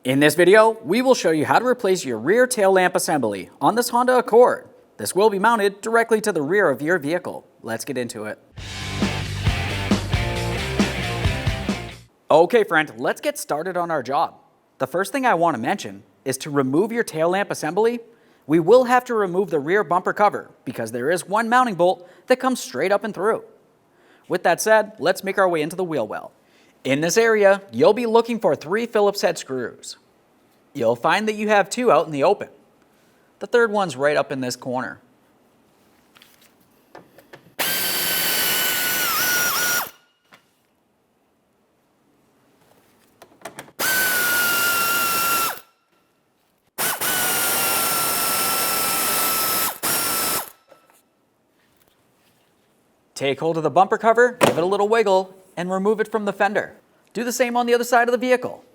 In this video, we will show you how to replace your rear tail lamp assembly on this Honda Accord. This will be mounted directly to the rear of your vehicle. Let's get into it. Okay friend, let's get started on our job. The first thing I want to mention is to remove your tail lamp assembly, we will have to remove the rear bumper cover because there is one mounting bolt that comes straight up and through. With that said, let's make our way into the wheel well. In this area, you'll be looking for 3 Phillips head screws. You'll find that you have 2 out in the open. The third one's right up in this corner. Take hold of the bumper cover, give it a little wiggle, and remove it from the fender. Do the same on the other side of the vehicle.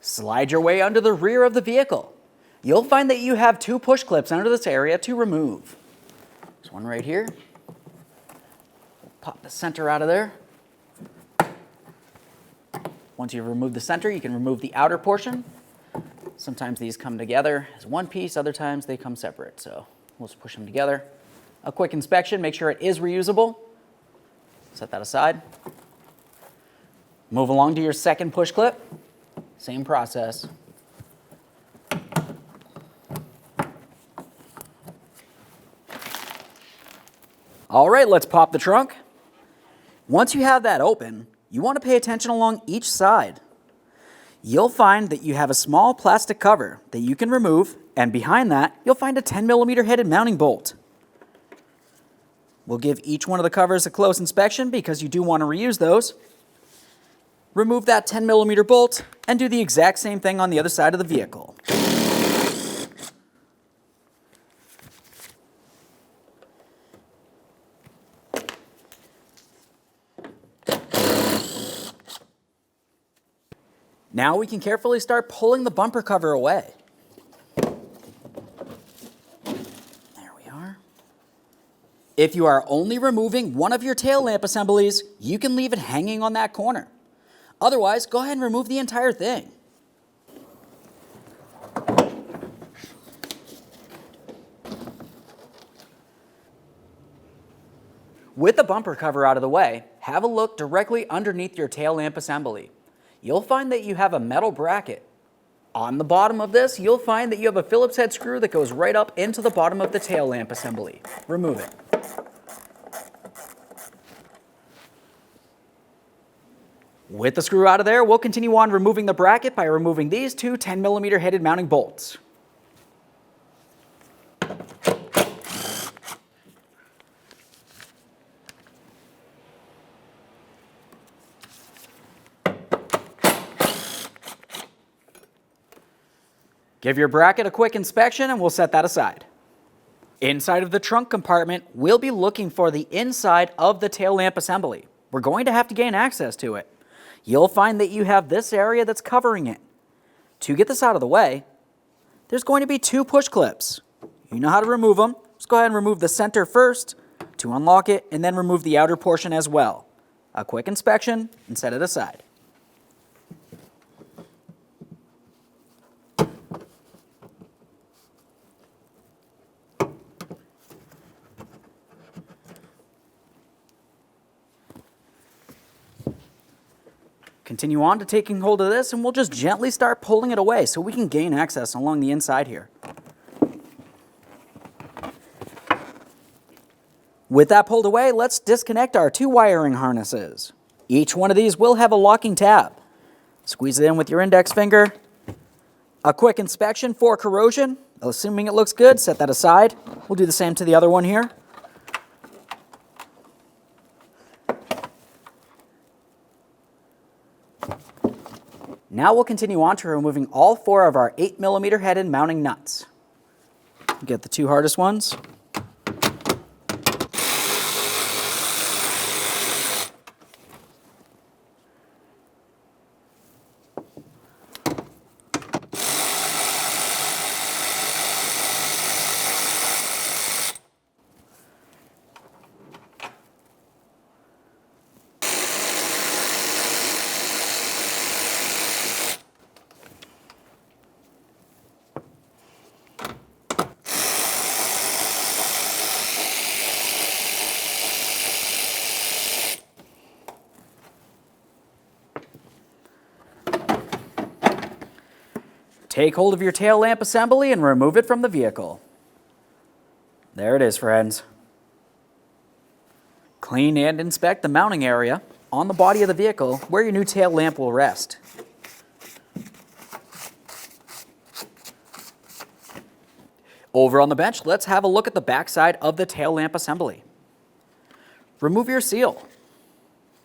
Slide your way under the rear of the vehicle. You'll find that you have 2 push clips under this area to remove. There's one right here. We'll pop the center out of there. Once you've removed the center, you can remove the outer portion. Sometimes these come together as one piece, other times they come separate, so we'll just push them together. A quick inspection, make sure it is reusable. Set that aside. Move along to your second push clip. Same process. All right, let's pop the trunk. Once you have that open, you want to pay attention along each side. You'll find that you have a small plastic cover that you can remove, and behind that, you'll find a 10mm headed mounting bolt. We'll give each one of the covers a close inspection because you do want to reuse those. Remove that 10mm bolt and do the exact same thing on the other side of the vehicle. Now we can carefully start pulling the bumper cover away. There we are. If you are only removing one of your tail lamp assemblies, you can leave it hanging on that corner. Otherwise, go ahead and remove the entire thing. With the bumper cover out of the way, have a look directly underneath your tail lamp assembly. You'll find that you have a metal bracket. On the bottom of this, you'll find that you have a Phillips head screw that goes right up into the bottom of the tail lamp assembly. Remove it. With the screw out of there, we'll continue on removing the bracket by removing these 2 10mm headed mounting bolts. Give your bracket a quick inspection and we'll set that aside. Inside of the trunk compartment, we'll be looking for the inside of the tail lamp assembly. We're going to have to gain access to it. You'll find that you have this area that's covering it. To get this out of the way, there's going to be 2 push clips. You know how to remove them. Just go ahead and remove the center first to unlock it, and then remove the outer portion as well. A quick inspection and set it aside. Continue on to taking hold of this and we'll just gently start pulling it away so we can gain access along the inside here. With that pulled away, let's disconnect our 2 wiring harnesses. Each one of these will have a locking tab. Squeeze it in with your index finger. A quick inspection for corrosion. Assuming it looks good, set that aside. We'll do the same to the other one here. Now we'll continue on to removing all 4 of our 8mm headed mounting nuts. Get the two hardest ones. Take hold of your tail lamp assembly and remove it from the vehicle. There it is, friends. Clean and inspect the mounting area on the body of the vehicle where your new tail lamp will rest. Over on the bench, let's have a look at the backside of the tail lamp assembly. Remove your seal.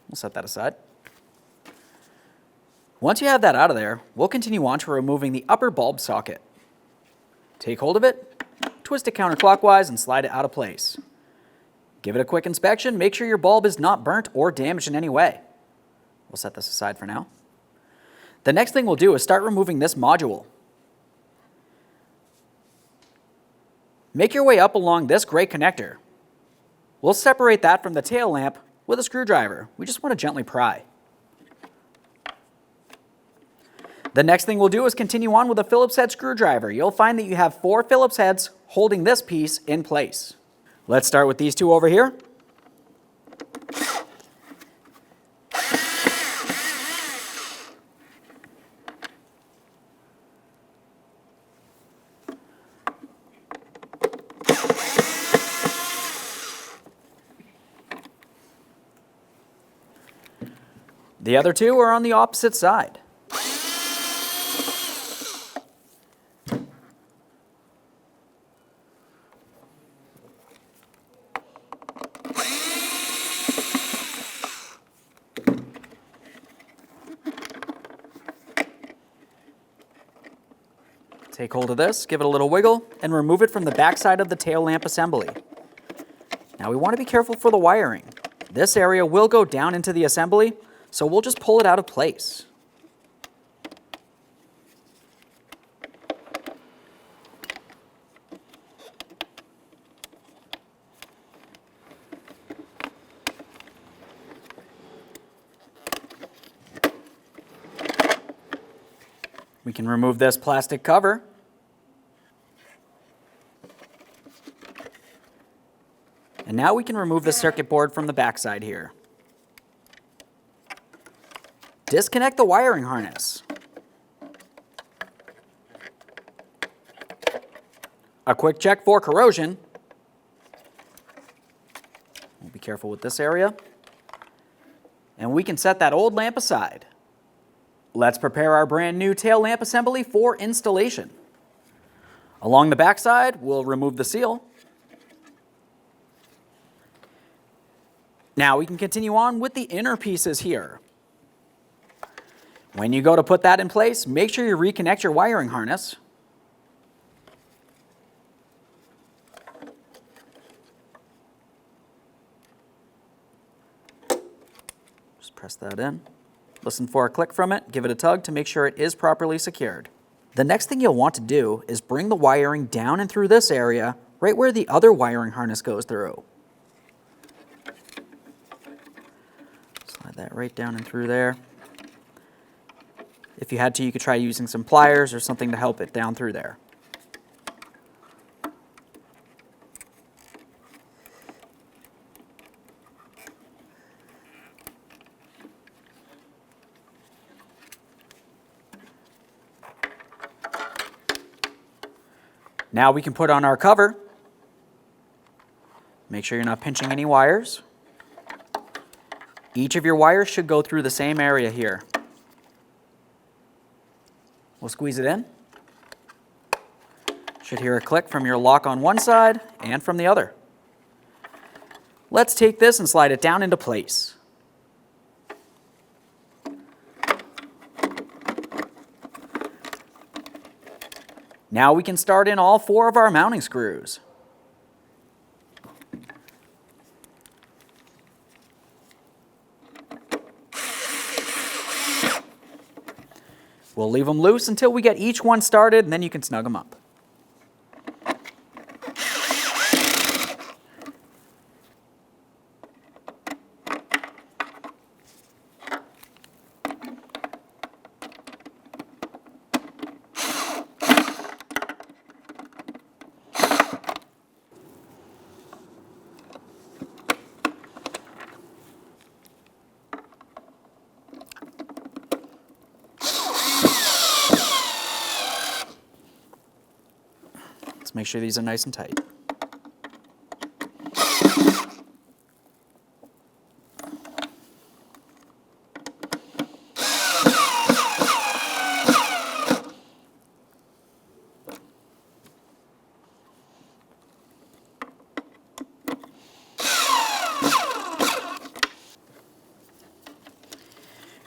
We'll set that aside. Once you have that out of there, we'll continue on to removing the upper bulb socket. Take hold of it, twist it counterclockwise, and slide it out of place. Give it a quick inspection, make sure your bulb is not burnt or damaged in any way. We'll set this aside for now. The next thing we'll do is start removing this module. Make your way up along this gray connector. We'll separate that from the tail lamp with a screwdriver. We just want to gently pry. The next thing we'll do is continue on with a Phillips head screwdriver. You'll find that you have 4 Phillips heads holding this piece in place. Let's start with these two over here. The other two are on the opposite side. Take hold of this, give it a little wiggle, and remove it from the backside of the tail lamp assembly. Now we want to be careful for the wiring. This area will go down into the assembly, so we'll just pull it out of place. We can remove this plastic cover. And now we can remove the circuit board from the backside here. Disconnect the wiring harness. A quick check for corrosion. We'll be careful with this area. And we can set that old lamp aside. Let's prepare our brand new tail lamp assembly for installation. Along the backside, we'll remove the seal. Now we can continue on with the inner pieces here. When you go to put that in place, make sure you reconnect your wiring harness. Just press that in. Listen for a click from it, give it a tug to make sure it is properly secured. The next thing you'll want to do is bring the wiring down and through this area, right where the other wiring harness goes through. Slide that right down and through there. If you had to, you could try using some pliers or something to help it down through there. Now we can put on our cover. Make sure you're not pinching any wires. Each of your wires should go through the same area here. We'll squeeze it in. Should hear a click from your lock on one side and from the other. Let's take this and slide it down into place. Now we can start in all 4 of our mounting screws. We'll leave them loose until we get each one started, and then you can snug them up. Make sure these are nice and tight.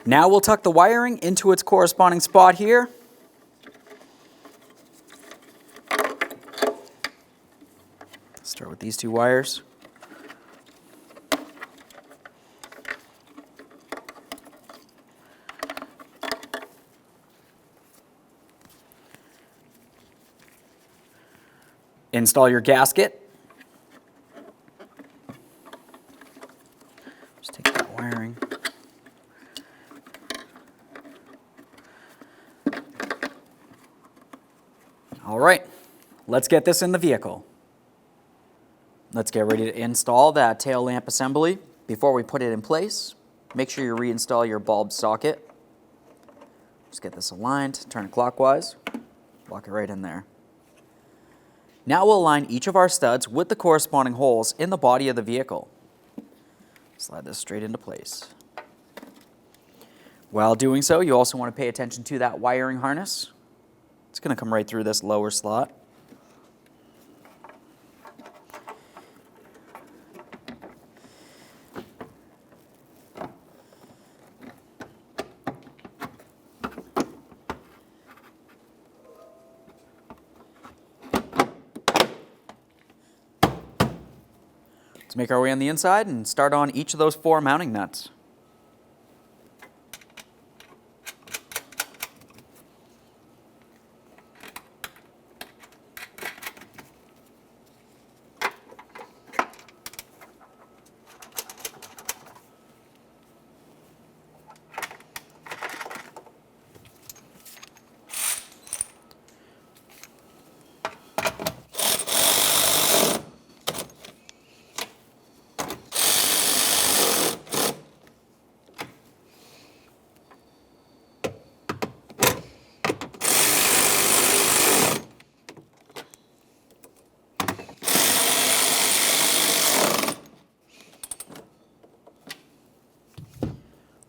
Now we'll tuck the wiring into its corresponding spot here. Start with these 2 wires. Install your gasket. Just take that wiring. All right, let's get this in the vehicle. Let's get ready to install that tail lamp assembly. Before we put it in place, make sure you reinstall your bulb socket. Just get this aligned, turn it clockwise, lock it right in there. Now we'll align each of our studs with the corresponding holes in the body of the vehicle. Slide this straight into place. While doing so, you also want to pay attention to that wiring harness. It's going to come right through this lower slot. Let's make our way on the inside and start on each of those 4 mounting nuts.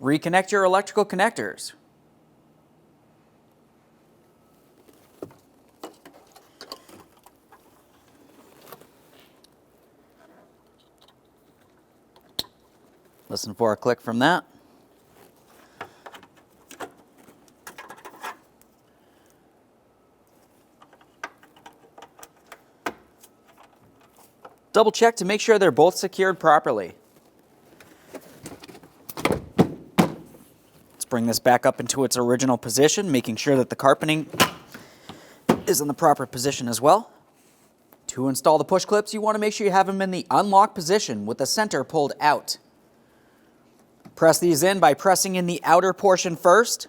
Reconnect your electrical connectors. Listen for a click from that. Double check to make sure they're both secured properly. Bring this back up into its original position, making sure that the carpeting is in the proper position as well. To install the push clips, you want to make sure you have them in the unlock position with the center pulled out. Press these in by pressing in the outer portion first.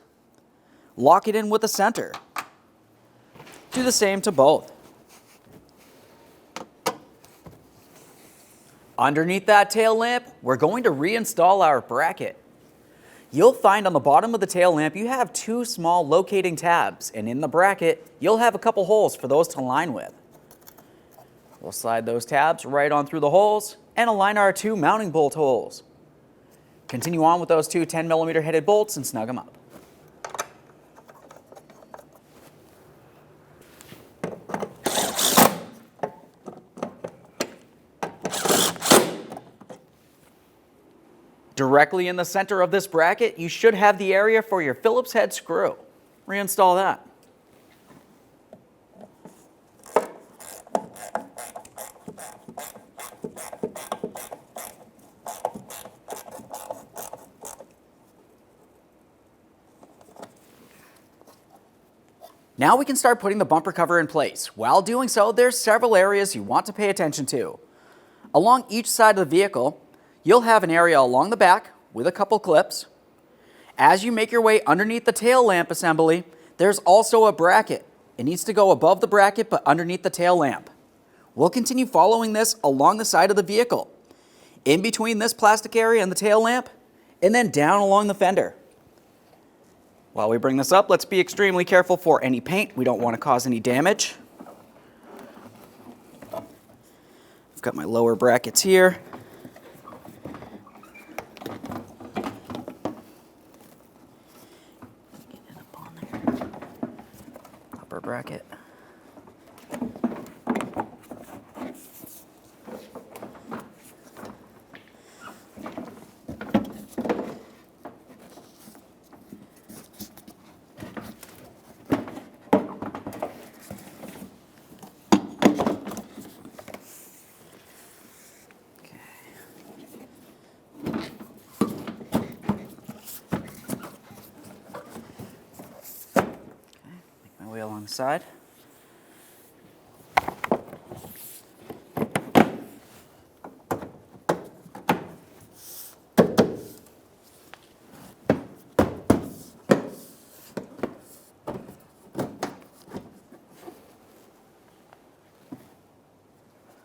Lock it in with the center. Do the same to both. Underneath that tail lamp, we're going to reinstall our bracket. You'll find on the bottom of the tail lamp you have 2 small locating tabs, and in the bracket you'll have a couple holes for those to align with. We'll slide those tabs right on through the holes and align our 2 mounting bolt holes. Continue on with those 2 10mm headed bolts and snug them up. Directly in the center of this bracket, you should have the area for your Phillips head screw. Reinstall that. Now we can start putting the bumper cover in place. While doing so, there's several areas you want to pay attention to. Along each side of the vehicle, you'll have an area along the back with a couple clips. As you make your way underneath the tail lamp assembly, there's also a bracket. It needs to go above the bracket but underneath the tail lamp. We'll continue following this along the side of the vehicle, in between this plastic area and the tail lamp, and then down along the fender. While we bring this up, let's be extremely careful for any paint. We don't want to cause any damage. I've got my lower brackets here. Get it up on there. Upper bracket. Way along the side.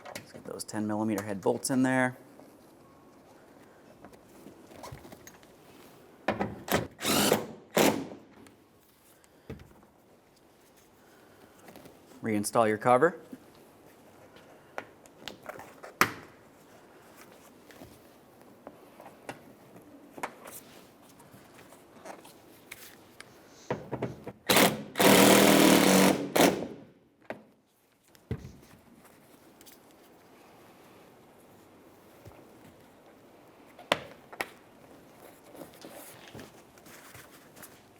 Let's get those 10mm head bolts in there. Reinstall your cover.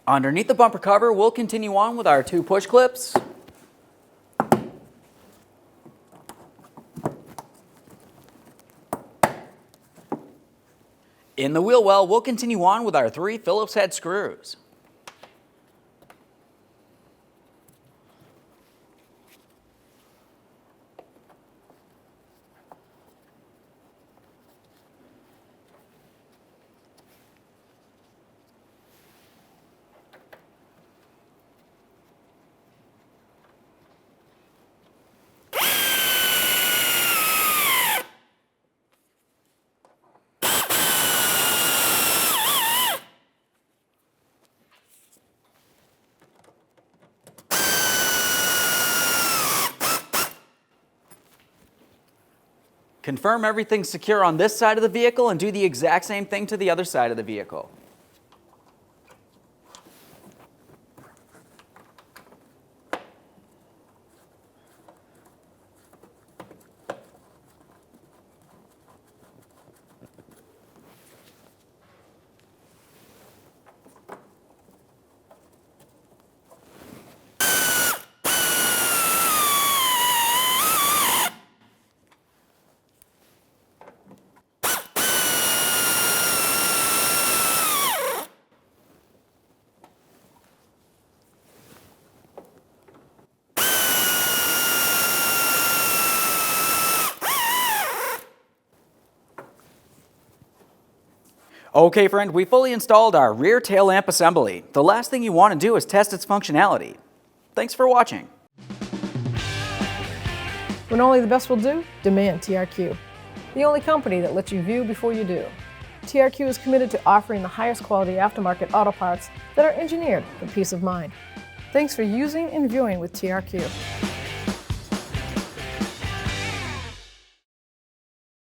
Underneath the bumper cover, we'll continue on with our 2 push clips. In the wheel well, we'll continue on with our 3 Phillips head screws. Confirm everything's secure on this side of the vehicle and do the exact same thing to the other side of the vehicle. Okay friend, we fully installed our rear tail lamp assembly. The last thing you want to do is test its functionality. Thanks for watching. When only the best will do, demand TRQ. The only company that lets you view before you do. TRQ is committed to offering the highest quality aftermarket auto parts that are engineered for peace of mind. Thanks for using and viewing with TRQ.